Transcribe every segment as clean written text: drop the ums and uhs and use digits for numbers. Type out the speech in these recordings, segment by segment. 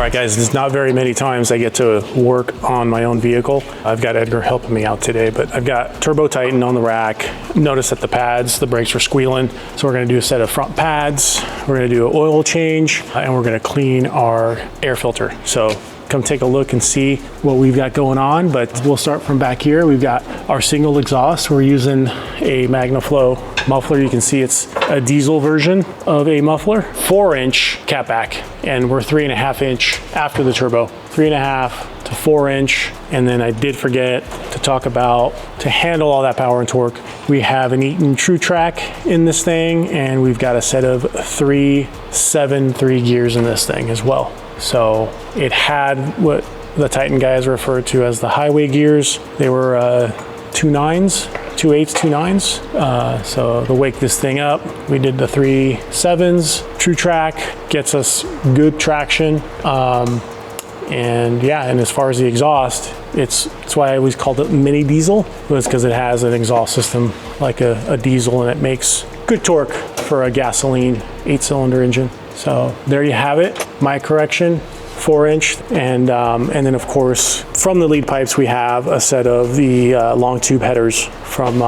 right, guys, there's not very many times I get to work on my own vehicle. I've got Edgar helping me out today, but I've got Turbo Titan on the rack. Notice that the pads, the brakes are squealing. So we're gonna do a set of front pads. We're gonna do an oil change, and we're gonna clean our air filter. So come take a look and see what we've got going on, but we'll start from back here. We've got our single exhaust. We're using a MagnaFlow muffler. You can see it's a diesel version of a muffler, 4-inch catback, and we're 3.5 inch after the turbo, 3.5 to 4 inch. And then I did forget to talk about, to handle all that power and torque, we have an Eaton True Track in this thing, and we've got a set of 3 gears in this thing as well. So it had what the Titan guys refer to as the highway gears. They were 2 9s, 2 8s, 2 9s. So to wake this thing up, we did the 3 7s. True Track gets us good traction. And yeah, and as far as the exhaust, it's why I always called it mini diesel, was because it has an exhaust system like a diesel, and it makes good torque for a gasoline 8-cylinder engine. So there you have it, my correction, 4-inch. And then of course, from the lead pipes, we have a set of the long tube headers from,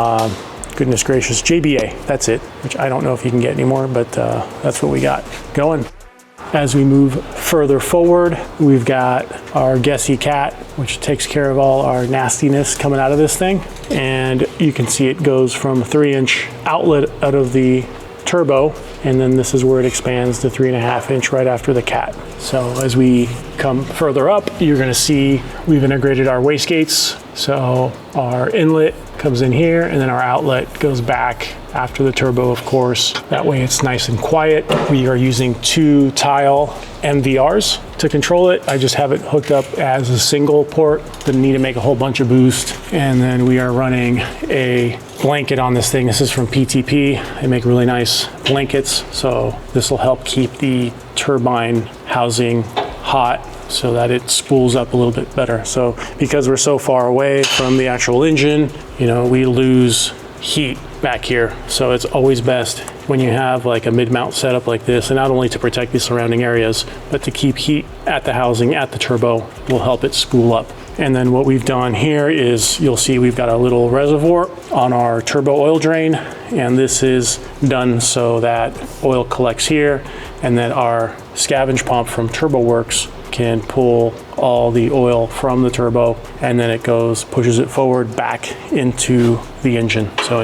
goodness gracious, JBA, that's it, which I don't know if you can get anymore, but that's what we got going. As we move further forward, we've got our Gessie Cat, which takes care of all our nastiness coming out of this thing. And you can see it goes from 3-inch outlet out of the turbo, and then this is where it expands to 3.5 inch right after the Cat. So as we come further up, you're gonna see we've integrated our wastegates. So our inlet comes in here, and then our outlet goes back after the turbo, of course. That way it's nice and quiet. We are using 2 tile MVRs to control it. I just have it hooked up as a single port. Didn't need to make a whole bunch of boost. And then we are running a blanket on this thing. This is from PTP. They make really nice blankets. So this will help keep the turbine housing hot so that it spools up a little bit better. So because we're so far away from the actual engine, you know, we lose heat back here. So it's always best when you have like a mid-mount setup like this, and not only to protect the surrounding areas, but to keep heat at the housing, at the turbo, will help it spool up. And then what we've done here is, you'll see we've got a little reservoir on our turbo oil drain, and this is done so that oil collects here, and that our scavenge pump from TurboWorks can pull all the oil from the turbo, and then it goes, pushes it forward back into the engine. So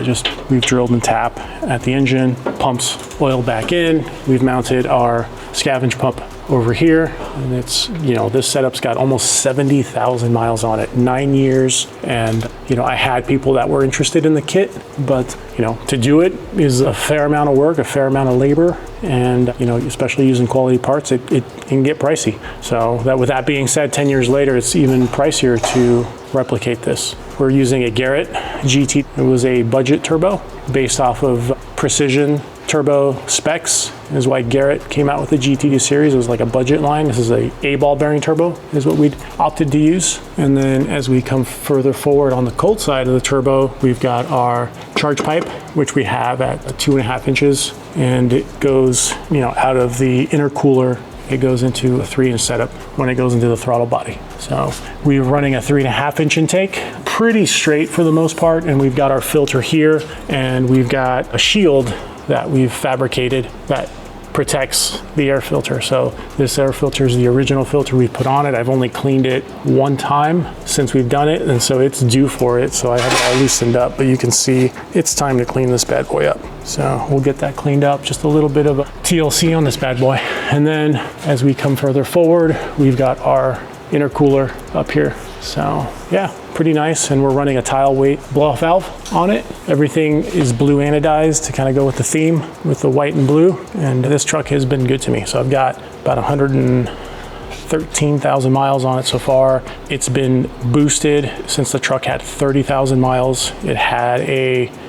we've drilled and tap at the engine, pumps oil back in. We've mounted our scavenge pump over here, and it's, you know, this setup's got almost 70,000 miles on it, 9 years. And, you know, I had people that were interested in the kit, but, you know, to do it is a fair amount of work, a fair amount of labor. And, you know, especially using quality parts, it can get pricey. So with that being said, 10 years later, it's even pricier to replicate this. We're using a Garrett GT. It was a budget turbo based off of precision turbo specs. Is why Garrett came out with the GT2 series. It was like a budget line. This is a ball bearing turbo is what we'd opted to use. And then as we come further forward on the cold side of the turbo, we've got our charge pipe, which we have at 2.5 inches. And it goes, you know, out of the intercooler, it goes into a 3-inch setup when it goes into the throttle body. So we're running a 3.5 inch intake, pretty straight for the most part. And we've got our filter here, and we've got a shield that we've fabricated that protects the air filter. So this air filter is the original filter we put on it. I've only cleaned it one time since we've done it, and so it's due for it. So I have it all loosened up, but you can see it's time to clean this bad boy up. So we'll get that cleaned up, just a little bit of a TLC on this bad boy. And then as we come further forward, we've got our intercooler up here. So yeah, pretty nice. And we're running a tile weight blow-off valve on it. Everything is blue anodized to kind of go with the theme with the white and blue. And this truck has been good to me. So I've got about 113,000 miles on it so far. It's been boosted since the truck had 30,000 miles.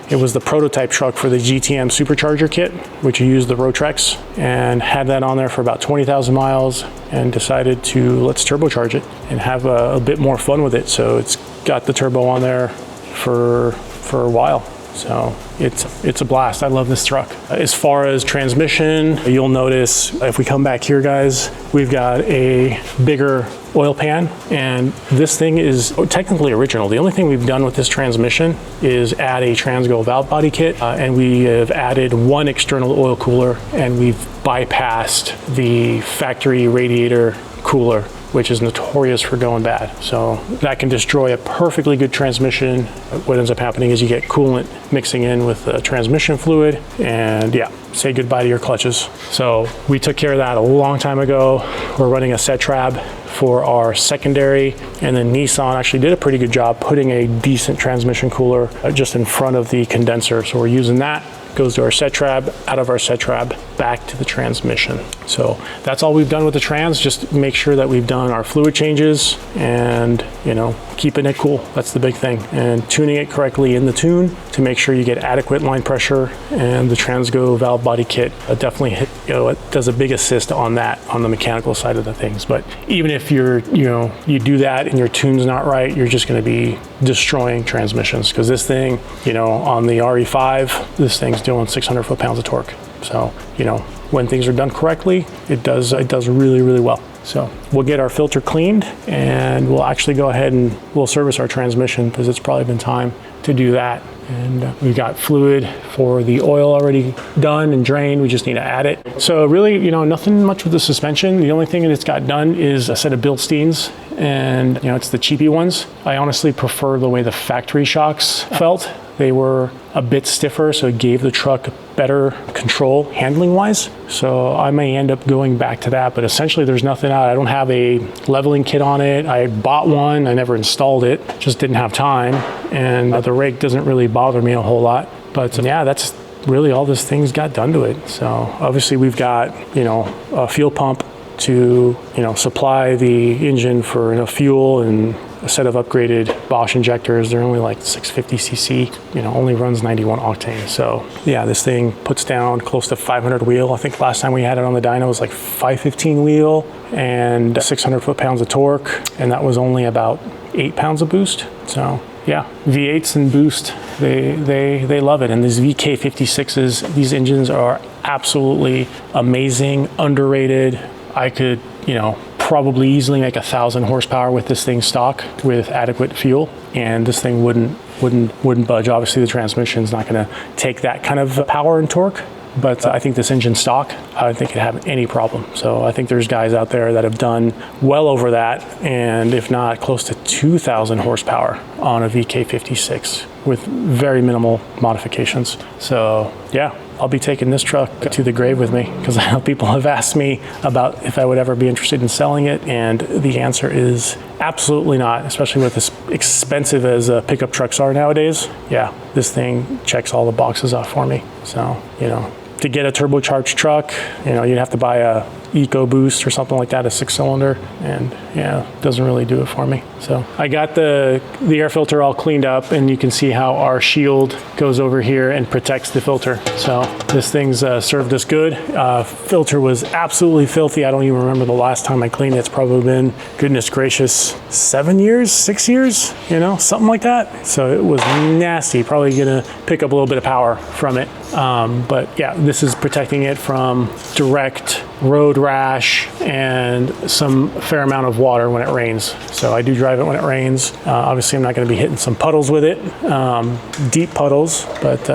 It was the prototype truck for the GTM supercharger kit, which you used the Rotrex, and had that on there for about 20,000 miles, and decided to let's turbocharge it and have a bit more fun with it. So it's got the turbo on there for a while. So it's a blast. I love this truck. As far as transmission, you'll notice if we come back here, guys, we've got a bigger oil pan, and this thing is technically original. The only thing we've done with this transmission is add a Transgo valve body kit, and we have added one external oil cooler, and we've bypassed the factory radiator cooler, which is notorious for going bad. So that can destroy a perfectly good transmission. What ends up happening is you get coolant mixing in with the transmission fluid, and yeah, say goodbye to your clutches. So we took care of that a long time ago. We're running a set trab for our secondary, and then Nissan actually did a pretty good job putting a decent transmission cooler just in front of the condenser. So we're using that. Goes to our set trab, out of our set trab, back to the transmission. So that's all we've done with the trans. Just make sure that we've done our fluid changes and, you know, keeping it cool. That's the big thing. And tuning it correctly in the tune to make sure you get adequate line pressure. And the Transgo valve body kit definitely it does a big assist on that, on the mechanical side of the things. But even if you do that and your tune's not right, you're just going to be destroying transmissions, because this thing, on the RE5, this thing's doing 600 foot-pounds of torque. So, when things are done correctly, it does really, really well. So we'll get our filter cleaned, and we'll actually go ahead and we'll service our transmission, because it's probably been time to do that. And we've got fluid for the oil already done and drained. We just need to add it. So really, nothing much with the suspension. The only thing that it's got done is a set of Bilsteins, and it's the cheapy ones. I honestly prefer the way the factory shocks felt. They were a bit stiffer, so it gave the truck better control handling wise. So I may end up going back to that, but essentially there's nothing out. I don't have a leveling kit on it. I bought one, I never installed it, just didn't have time. And the rake doesn't really bother me a whole lot. But yeah, that's really all this thing's got done to it. So obviously we've got, a fuel pump to, supply the engine for enough fuel, and a set of upgraded Bosch injectors. They're only like 650 cc, only runs 91 octane. So yeah, this thing puts down close to 500 wheel. I think last time we had it on the dyno was like 515 wheel and 600 foot-pounds of torque. And that was only about 8 pounds of boost. So yeah, V8s and boost, they love it. And these VK56s, these engines are absolutely amazing, underrated. I could, probably easily make 1,000 horsepower with this thing stock with adequate fuel, and this thing wouldn't budge. Obviously the transmission's not going to take that kind of power and torque, but I think this engine stock, I don't think it'd have any problem. So I think there's guys out there that have done well over that, and if not close to 2,000 horsepower on a VK56 with very minimal modifications. So yeah, I'll be taking this truck to the grave with me, because I know people have asked me about if I would ever be interested in selling it, and the answer is absolutely not, especially with as expensive as pickup trucks are nowadays. Yeah, this thing checks all the boxes off for me. So, to get a turbocharged truck, you'd have to buy a EcoBoost or something like that, a 6-cylinder, and yeah, doesn't really do it for me. So I got the air filter all cleaned up, and you can see how our shield goes over here and protects the filter. So this thing's served us good. Filter was absolutely filthy. I don't even remember the last time I cleaned it. It's probably been, goodness gracious, 7 years, 6 years, something like that. So it was nasty. Probably gonna pick up a little bit of power from it. But yeah, this is protecting it from direct road rash and some fair amount of water when it rains. So I do drive it when it rains. Obviously I'm not going to be hitting some puddles with it, deep puddles, but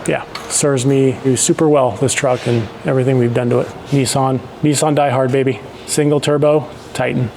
yeah, serves me super well, this truck, and everything we've done to it. Nissan Die Hard, baby. Single turbo Titan.